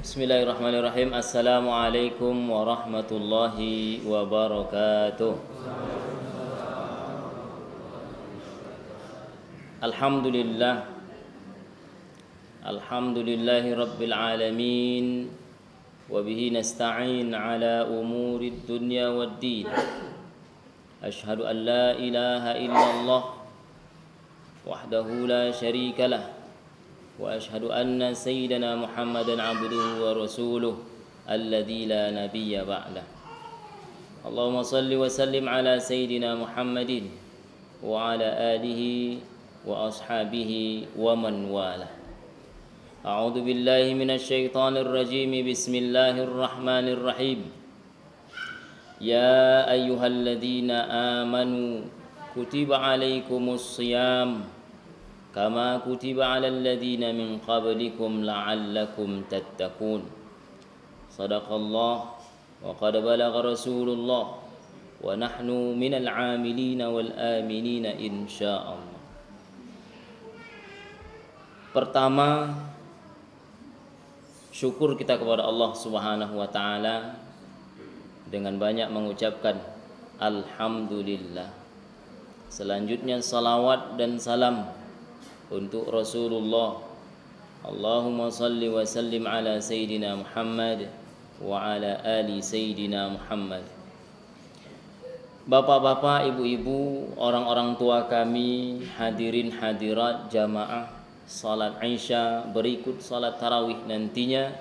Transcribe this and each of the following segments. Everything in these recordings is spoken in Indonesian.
Bismillahirrahmanirrahim. Assalamualaikum warahmatullahi wabarakatuh. Alhamdulillah. Alhamdulillahi rabbil alamin. Wa bihi nasta'in ala umurid dunya waddin. Ashhadu an la ilaha illallah wahdahu la syarika lah. Wa ashhadu anna sayyidana Muhammadan abduhu wa rasuluh alladzi la nabiyya ba'dah. Allahumma salli wa sallim ala sayyidina Muhammadin wa ala alihi wa ashabihi wa man wala. A'udzu billahi minasy syaithanir rajim. Bismillahir rahmanir rahim. Ya ayyuhalladzina amanu kutiba alaikumus shiyam kama kutiba alal ladzina min qablikum la'allakum tattaqun. Shadaqallah wa qad balagha Rasulullah wa nahnu minal 'amilina wal aminina insyaallah. Pertama, syukur kita kepada Allah Subhanahu wa taala dengan banyak mengucapkan alhamdulillah. Selanjutnya salawat dan salam untuk Rasulullah. Allahumma salli wa sallim ala Sayyidina Muhammad wa ala ali Sayyidina Muhammad. Bapak-bapak, ibu-ibu, orang-orang tua kami, hadirin hadirat jamaah salat Isya berikut salat tarawih nantinya,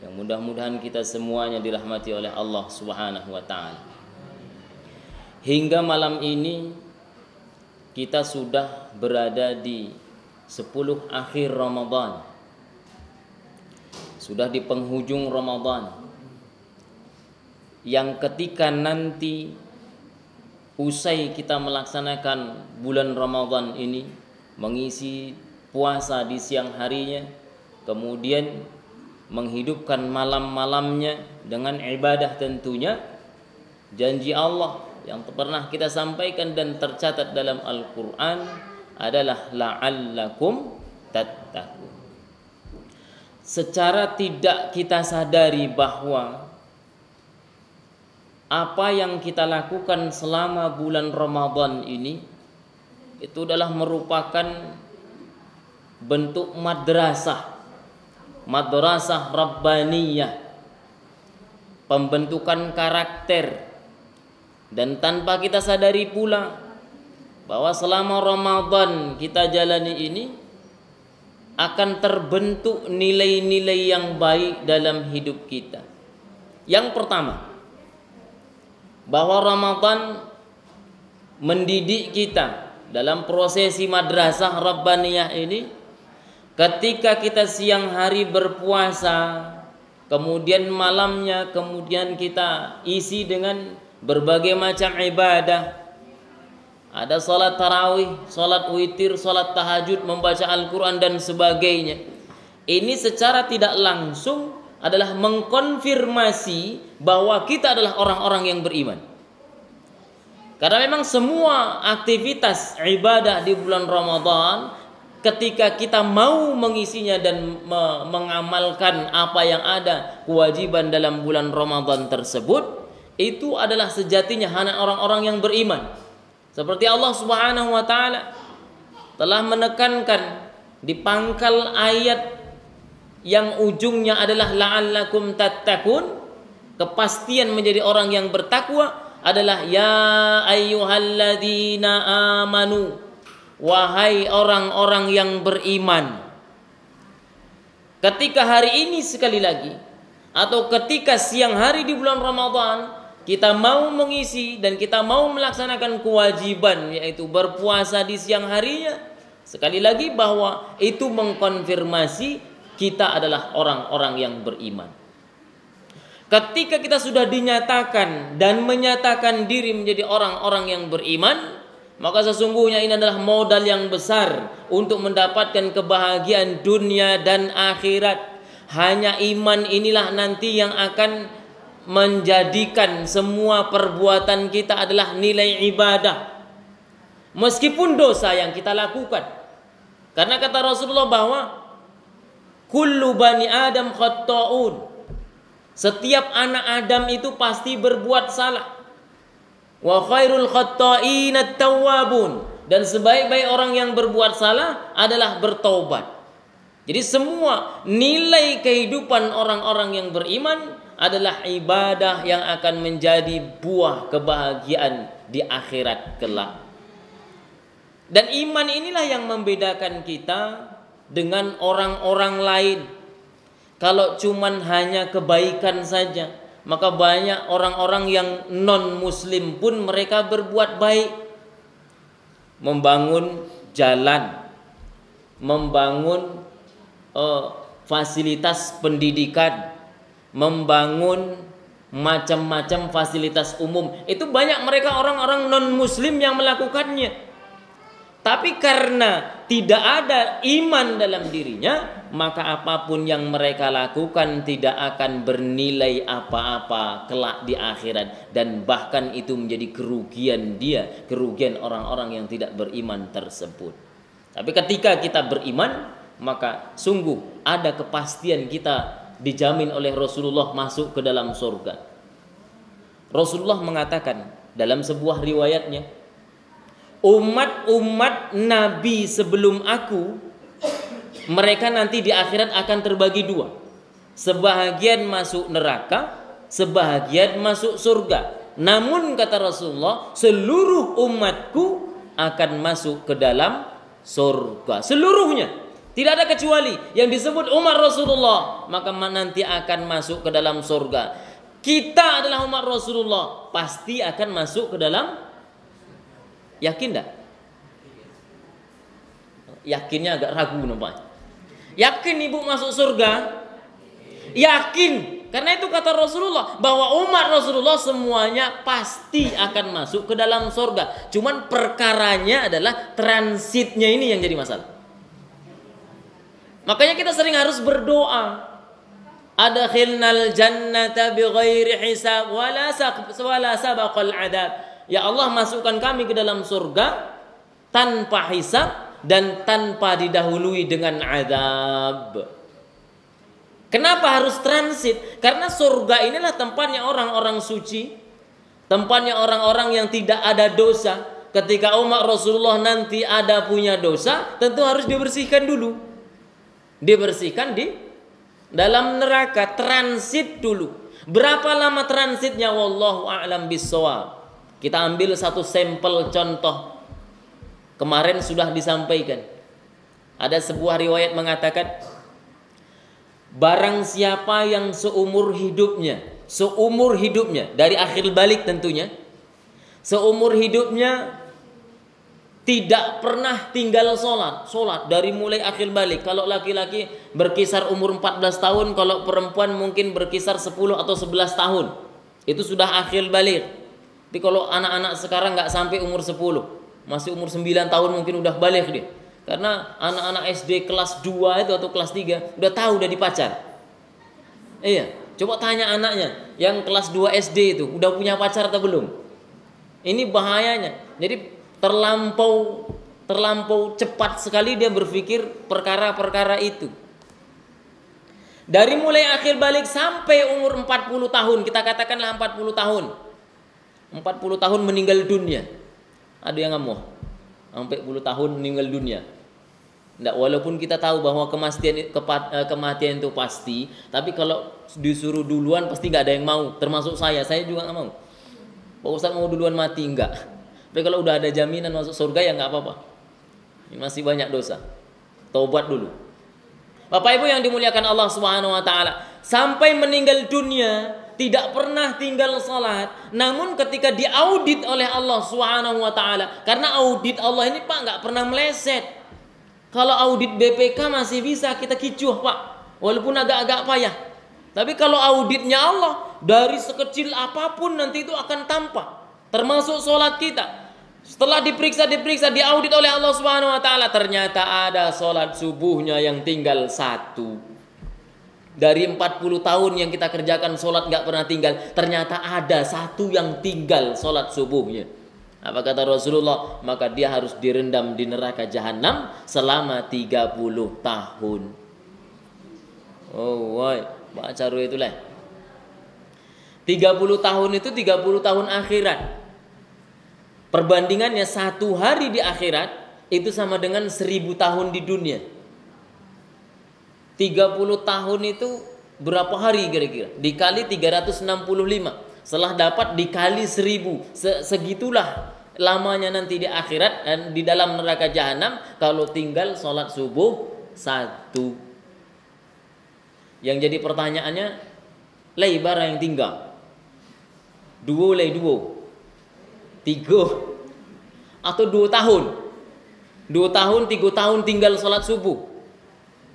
yang mudah-mudahan kita semuanya dirahmati oleh Allah Subhanahu wa taala. Hingga malam ini kita sudah berada di 10 akhir Ramadan. Sudah di penghujung Ramadan, yang ketika nanti usai kita melaksanakan bulan Ramadan ini, mengisi puasa di siang harinya, kemudian menghidupkan malam-malamnya dengan ibadah tentunya, janji Allah yang pernah kita sampaikan dan tercatat dalam Al-Quran adalah la'allakum tattaqun. Secara tidak kita sadari bahwa apa yang kita lakukan selama bulan Ramadan ini itu adalah merupakan bentuk madrasah rabbaniyah, pembentukan karakter. Dan tanpa kita sadari pula bahwa selama Ramadan kita jalani ini akan terbentuk nilai-nilai yang baik dalam hidup kita. Yang pertama, bahwa Ramadan mendidik kita dalam prosesi madrasah rabbaniyah ini. Ketika kita siang hari berpuasa, kemudian malamnya kemudian kita isi dengan berbagai macam ibadah. Ada salat tarawih, salat witir, salat tahajud, membaca Al-Quran dan sebagainya. Ini secara tidak langsung adalah mengkonfirmasi bahwa kita adalah orang-orang yang beriman. Karena memang semua aktivitas ibadah di bulan Ramadan, ketika kita mau mengisinya dan mengamalkan apa yang ada kewajiban dalam bulan Ramadan tersebut, itu adalah sejatinya hanya orang-orang yang beriman. Seperti Allah Subhanahu wa taala telah menekankan di pangkal ayat yang ujungnya adalah la'allakum tattaqun, kepastian menjadi orang yang bertakwa adalah ya ayyuhalladzina amanu, wahai orang-orang yang beriman. Ketika hari ini sekali lagi, atau ketika siang hari di bulan Ramadan, kita mau mengisi dan kita mau melaksanakan kewajiban, yaitu berpuasa di siang harinya, sekali lagi bahwa itu mengkonfirmasi kita adalah orang-orang yang beriman. Ketika kita sudah dinyatakan dan menyatakan diri menjadi orang-orang yang beriman, maka sesungguhnya ini adalah modal yang besar untuk mendapatkan kebahagiaan dunia dan akhirat. Hanya iman inilah nanti yang akan menjadikan semua perbuatan kita adalah nilai ibadah, meskipun dosa yang kita lakukan. Karena kata Rasulullah bahwa Kullu bani Adam khatta'un. Setiap anak Adam itu pasti berbuat salah. Wa khairul khatta'in at-tawwabun. Dan sebaik-baik orang yang berbuat salah adalah bertaubat. Jadi semua nilai kehidupan orang-orang yang beriman adalah ibadah yang akan menjadi buah kebahagiaan di akhirat kelak. Dan iman inilah yang membedakan kita dengan orang-orang lain. Kalau cuman hanya kebaikan saja, maka banyak orang-orang yang non-muslim pun mereka berbuat baik. Membangun jalan, membangun fasilitas pendidikan, membangun macam-macam fasilitas umum. Itu banyak mereka orang-orang non-muslim yang melakukannya. Tapi karena tidak ada iman dalam dirinya, maka apapun yang mereka lakukan tidak akan bernilai apa-apa kelak di akhirat. Dan bahkan itu menjadi kerugian dia, kerugian orang-orang yang tidak beriman tersebut. Tapi ketika kita beriman, maka sungguh ada kepastian kita dijamin oleh Rasulullah masuk ke dalam surga. Rasulullah mengatakan dalam sebuah riwayatnya, umat-umat Nabi sebelum aku, mereka nanti di akhirat akan terbagi dua. Sebahagian masuk neraka, sebahagian masuk surga. Namun kata Rasulullah, seluruh umatku akan masuk ke dalam surga. Seluruhnya, tidak ada kecuali yang disebut umat Rasulullah, maka nanti akan masuk ke dalam surga. Kita adalah umat Rasulullah, pasti akan masuk ke dalam. Yakin tak? Yakinnya agak ragu nampak. Yakin ibu masuk surga? Yakin. Karena itu kata Rasulullah bahwa umat Rasulullah semuanya pasti akan masuk ke dalam surga. Cuman perkaranya adalah transitnya ini yang jadi masalah. Makanya kita sering harus berdoa. Adkhilnal jannata bighairi hisab wala sabaqal adab. Ya Allah, masukkan kami ke dalam surga tanpa hisab dan tanpa didahului dengan azab. Kenapa harus transit? Karena surga inilah tempatnya orang-orang suci, tempatnya orang-orang yang tidak ada dosa. Ketika umat Rasulullah nanti ada punya dosa, tentu harus dibersihkan dulu. Dibersihkan di dalam neraka, transit dulu. Berapa lama transitnya? Wallahu a'lam bissawab. Kita ambil satu sampel contoh. Kemarin sudah disampaikan. Ada sebuah riwayat mengatakan, barang siapa yang seumur hidupnya dari akhir balik tentunya, seumur hidupnya tidak pernah tinggal sholat dari mulai akhir balik. Kalau laki-laki berkisar umur 14 tahun, kalau perempuan mungkin berkisar 10 atau 11 tahun. Itu sudah akhir balik. Tapi kalau anak-anak sekarang nggak sampai umur 10, masih umur 9 tahun mungkin udah balik dia. Karena anak-anak SD kelas 2 itu atau kelas 3 udah tahu udah dipacar. Iya, coba tanya anaknya yang kelas 2 SD itu udah punya pacar atau belum? Ini bahayanya. Jadi terlampau cepat sekali dia berpikir perkara-perkara itu. Dari mulai akhir balik sampai umur 40 tahun, kita katakanlah 40 tahun. 40 tahun meninggal dunia. Ada yang ngamuh sampai 10 tahun meninggal dunia. Nggak, walaupun kita tahu bahwa kematian itu pasti, tapi kalau disuruh duluan pasti nggak ada yang mau. Termasuk saya juga nggak mau. Pak Ustadz mau duluan mati enggak. Tapi kalau udah ada jaminan masuk surga ya nggak apa-apa. Ini masih banyak dosa. Taubat dulu. Bapak Ibu yang dimuliakan Allah Subhanahu wa taala, sampai meninggal dunia tidak pernah tinggal salat. Namun ketika diaudit oleh Allah Subhanahu wa taala, karena audit Allah ini Pak nggak pernah meleset. Kalau audit BPK masih bisa kita kicuh Pak, walaupun agak-agak payah. Tapi kalau auditnya Allah, dari sekecil apapun nanti itu akan tampak. Termasuk salat kita. Setelah diperiksa, diaudit oleh Allah Subhanahu wa taala, ternyata ada salat subuhnya yang tinggal 1. Dari 40 tahun yang kita kerjakan sholat gak pernah tinggal, ternyata ada 1 yang tinggal sholat subuhnya. Apa kata Rasulullah? Maka dia harus direndam di neraka jahanam selama 30 tahun. Oh, woi, baca itulah. 30 tahun itu 30 tahun akhirat. Perbandingannya 1 hari di akhirat itu sama dengan 1000 tahun di dunia. 30 tahun itu berapa hari kira-kira? Dikali 365. Setelah dapat dikali 1000. Segitulah lamanya nanti di akhirat dan di dalam neraka jahanam kalau tinggal sholat subuh 1. Yang jadi pertanyaannya, lay bara yang tinggal 2 lay 2 3 atau 2 tahun 2 tahun 3 tahun tinggal sholat subuh.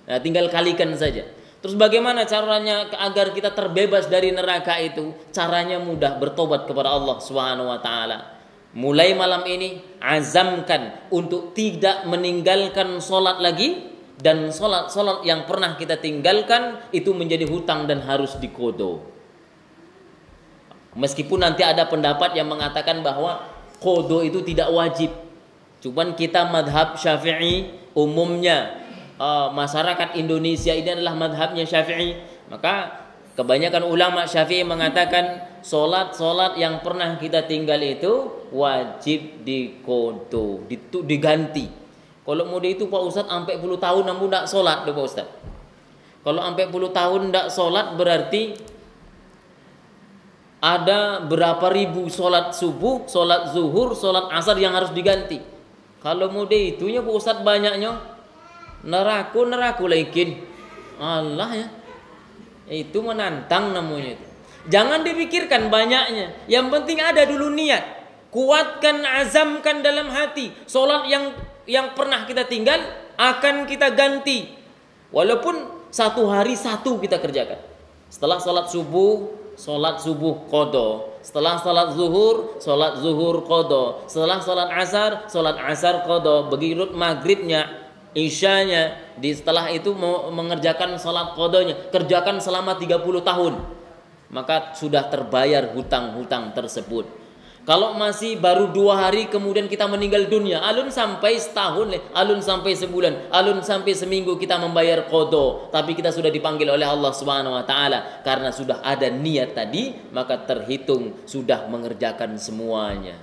Nah, tinggal kalikan saja. Terus bagaimana caranya agar kita terbebas dari neraka itu? Caranya mudah, bertobat kepada Allah Subhanahu wa taala. Mulai malam ini azamkan untuk tidak meninggalkan sholat lagi, dan sholat yang pernah kita tinggalkan itu menjadi hutang dan harus diqodo. Meskipun nanti ada pendapat yang mengatakan bahwa qodho itu tidak wajib. Cuman kita madhab Syafi'i umumnya, masyarakat Indonesia ini adalah madhabnya Syafi'i. Maka kebanyakan ulama Syafi'i mengatakan solat yang pernah kita tinggal itu wajib diqodho, diganti. Kalau mau itu Pak Ustadz sampai 10 tahun namun tidak solat Pak Ustadz. Kalau sampai 10 tahun tidak solat berarti ada berapa ribu sholat subuh, sholat zuhur, sholat asar yang harus diganti. Kalau muda itunya Pak Ustadz banyaknya, neraku laikin. Allah ya, itu menantang namanya itu. Jangan dipikirkan banyaknya, yang penting ada dulu niat. Kuatkan, azamkan dalam hati. Sholat yang pernah kita tinggal akan kita ganti. Walaupun 1 hari 1 kita kerjakan. Setelah sholat subuh qodho. Setelah sholat zuhur qodho. Setelah sholat asar qodho. Begitu maghribnya, isyanya, setelah itu mengerjakan sholat qodhonya. Kerjakan selama 30 tahun. Maka sudah terbayar hutang-hutang tersebut. Kalau masih baru 2 hari kemudian kita meninggal dunia, alun sampai setahun, alun sampai sebulan, alun sampai seminggu kita membayar qodho, tapi kita sudah dipanggil oleh Allah Subhanahu wa taala karena sudah ada niat tadi, maka terhitung sudah mengerjakan semuanya.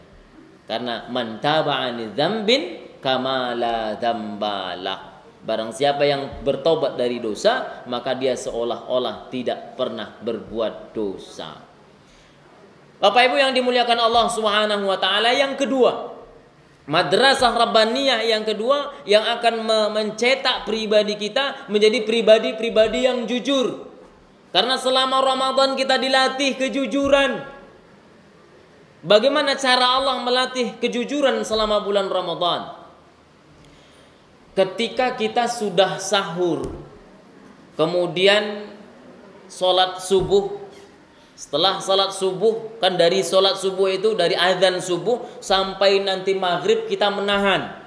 Karena man taba'ani dzambin kama la dzambalah. Barang siapa yang bertobat dari dosa, maka dia seolah-olah tidak pernah berbuat dosa. Bapak Ibu yang dimuliakan Allah Subhanahu wa taala, yang kedua, madrasah rabbaniyah yang kedua yang akan mencetak pribadi kita menjadi pribadi-pribadi yang jujur. Karena selama Ramadan kita dilatih kejujuran. Bagaimana cara Allah melatih kejujuran selama bulan Ramadan? Ketika kita sudah sahur, kemudian sholat subuh. Setelah salat subuh, kan dari salat subuh itu dari azan subuh sampai nanti maghrib kita menahan.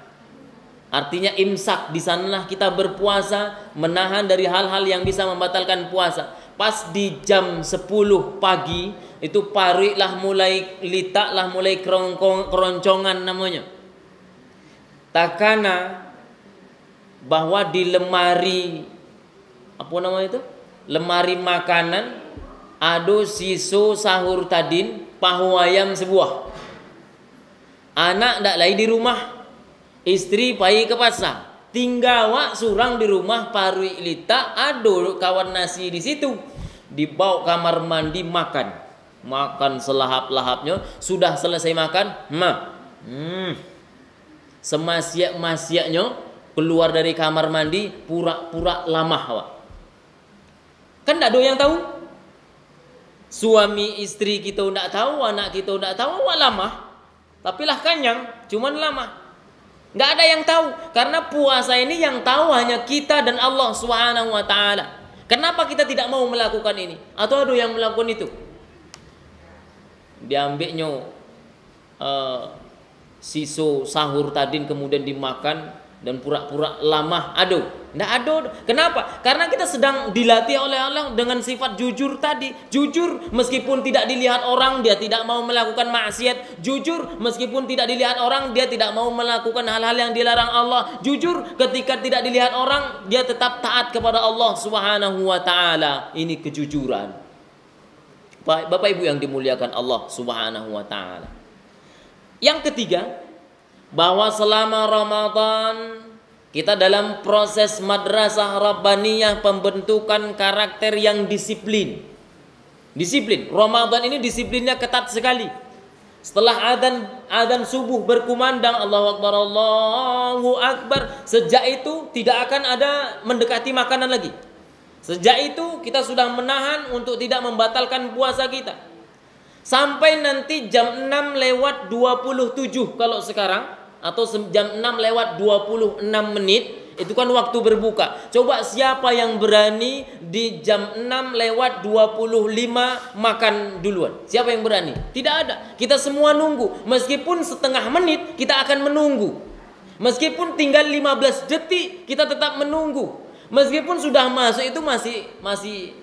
Artinya imsak, di sanalah kita berpuasa, menahan dari hal-hal yang bisa membatalkan puasa. Pas di jam 10 pagi itu pariklah mulai litaklah mulai keroncongan namanya. Takana bahwa di lemari apa namanya itu? Lemari makanan ado siso sahur tadin pahu ayam sebuah. Anak ndak lagi di rumah, istri pai ke pasar, tinggal wak surang di rumah parui lita ado kawan nasi di situ, dibawa kamar mandi makan selahap-lahapnya. Sudah selesai makan, semasiak-masiaknya keluar dari kamar mandi pura-pura lamah wak. Kan ndak ada yang tahu. Suami istri kita tidak tahu, anak kita tidak tahu, wah lama. Tapi lah kenyang, cuman lama. Nggak ada yang tahu, karena puasa ini yang tahu hanya kita dan Allah Subhanahu wa taala. Kenapa kita tidak mau melakukan ini? Atau ada yang melakukan itu? Diambilnya siso sahur tadi kemudian dimakan dan pura-pura lama. Aduh, Tidak ada. Kenapa? Karena kita sedang dilatih oleh Allah dengan sifat jujur tadi. Jujur meskipun tidak dilihat orang, dia tidak mau melakukan maksiat. Jujur meskipun tidak dilihat orang, dia tidak mau melakukan hal-hal yang dilarang Allah. Jujur ketika tidak dilihat orang, dia tetap taat kepada Allah Subhanahu wa taala. Ini kejujuran. Bapak Ibu yang dimuliakan Allah Subhanahu wa taala. Yang ketiga, bahwa selama Ramadan kita dalam proses madrasah rabbaniyah, pembentukan karakter yang disiplin. Disiplin. Ramadan ini disiplinnya ketat sekali. Setelah adzan subuh berkumandang, Allahu Akbar, Allahu Akbar, sejak itu tidak akan ada mendekati makanan lagi. Sejak itu kita sudah menahan untuk tidak membatalkan puasa kita. Sampai nanti jam 6:27 kalau sekarang, atau jam 6:26 menit, itu kan waktu berbuka. Coba siapa yang berani di jam 6:25 makan duluan? Siapa yang berani? Tidak ada. Kita semua nunggu. Meskipun setengah menit kita akan menunggu. Meskipun tinggal 15 detik kita tetap menunggu. Meskipun sudah masuk itu masih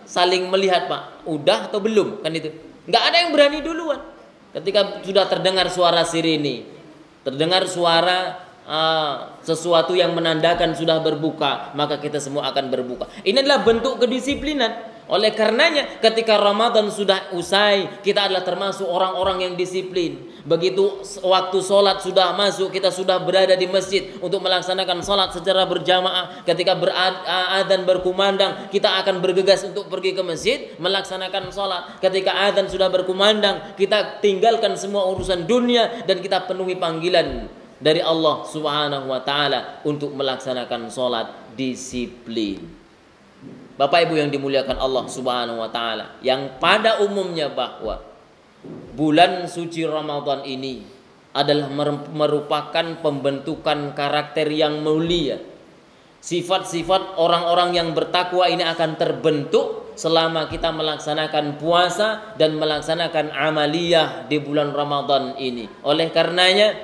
saling melihat, Pak. Udah atau belum? Kan itu. Nggak ada yang berani duluan. Ketika sudah terdengar suara sirine, terdengar suara sesuatu yang menandakan sudah berbuka, maka kita semua akan berbuka. Ini adalah bentuk kedisiplinan. Oleh karenanya ketika Ramadan sudah usai, kita adalah termasuk orang-orang yang disiplin. Begitu waktu sholat sudah masuk, kita sudah berada di masjid untuk melaksanakan sholat secara berjamaah. Ketika adzan berkumandang, kita akan bergegas untuk pergi ke masjid melaksanakan sholat. Ketika adzan sudah berkumandang, kita tinggalkan semua urusan dunia dan kita penuhi panggilan dari Allah Subhanahu wa taala untuk melaksanakan sholat disiplin. Bapak Ibu yang dimuliakan Allah Subhanahu wa taala, yang pada umumnya bahwa bulan suci Ramadan ini adalah merupakan pembentukan karakter yang mulia. Sifat-sifat orang-orang yang bertakwa ini akan terbentuk selama kita melaksanakan puasa dan melaksanakan amaliyah di bulan Ramadan ini. Oleh karenanya,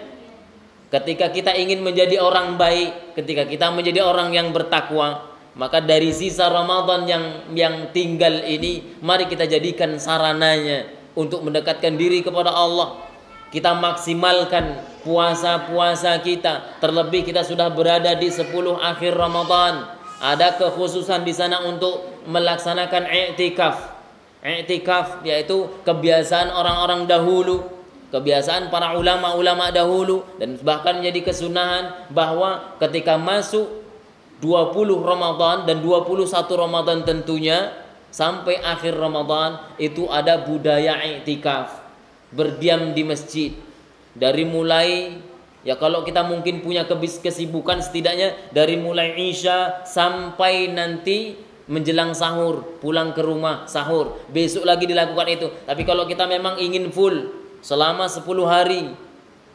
ketika kita ingin menjadi orang baik, ketika kita menjadi orang yang bertakwa, maka dari sisa Ramadan yang tinggal ini, mari kita jadikan sarananya untuk mendekatkan diri kepada Allah. Kita maksimalkan puasa-puasa kita. Terlebih kita sudah berada di 10 akhir Ramadan. Ada kekhususan di sana untuk melaksanakan i'tikaf. I'tikaf yaitu kebiasaan orang-orang dahulu, kebiasaan para ulama-ulama dahulu, dan bahkan menjadi kesunahan bahwa ketika masuk 20 Ramadan dan 21 Ramadan tentunya sampai akhir Ramadan itu ada budaya i'tikaf, berdiam di masjid. Dari mulai, ya kalau kita mungkin punya kesibukan, setidaknya dari mulai Isya sampai nanti menjelang sahur, pulang ke rumah sahur, besok lagi dilakukan itu. Tapi kalau kita memang ingin full selama 10 hari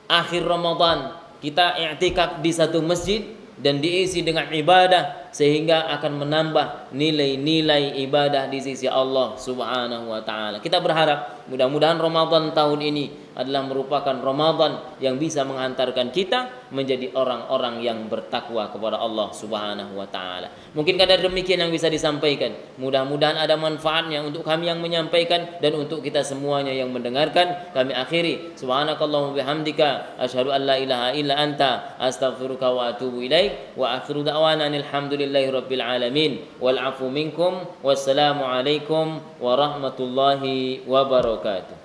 akhir Ramadan, kita i'tikaf di satu masjid dan diisi dengan ibadah, sehingga akan menambah nilai-nilai ibadah di sisi Allah Subhanahu wa taala. Kita berharap mudah-mudahan Ramadan tahun ini adalah merupakan Ramadan yang bisa menghantarkan kita menjadi orang-orang yang bertakwa kepada Allah Subhanahu wa taala. Mungkin kadar demikian yang bisa disampaikan. Mudah-mudahan ada manfaatnya untuk kami yang menyampaikan dan untuk kita semuanya yang mendengarkan. Kami akhiri, subhanakallahumma bihamdika asyhadu an la ilaha illa anta astaghfiruka wa atubu ilaik, wa akhiru da'wana alhamdulillahi rabbil alamin wal afu minkum wassalamu alaikum warahmatullahi wabarakatuh.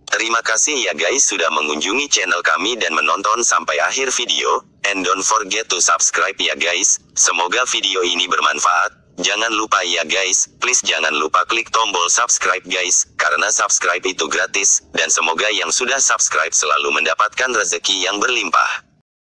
Terima kasih ya guys sudah mengunjungi channel kami dan menonton sampai akhir video. And don't forget to subscribe ya guys. Semoga video ini bermanfaat. Jangan lupa ya guys, please jangan lupa klik tombol subscribe guys, karena subscribe itu gratis. Dan semoga yang sudah subscribe selalu mendapatkan rezeki yang berlimpah.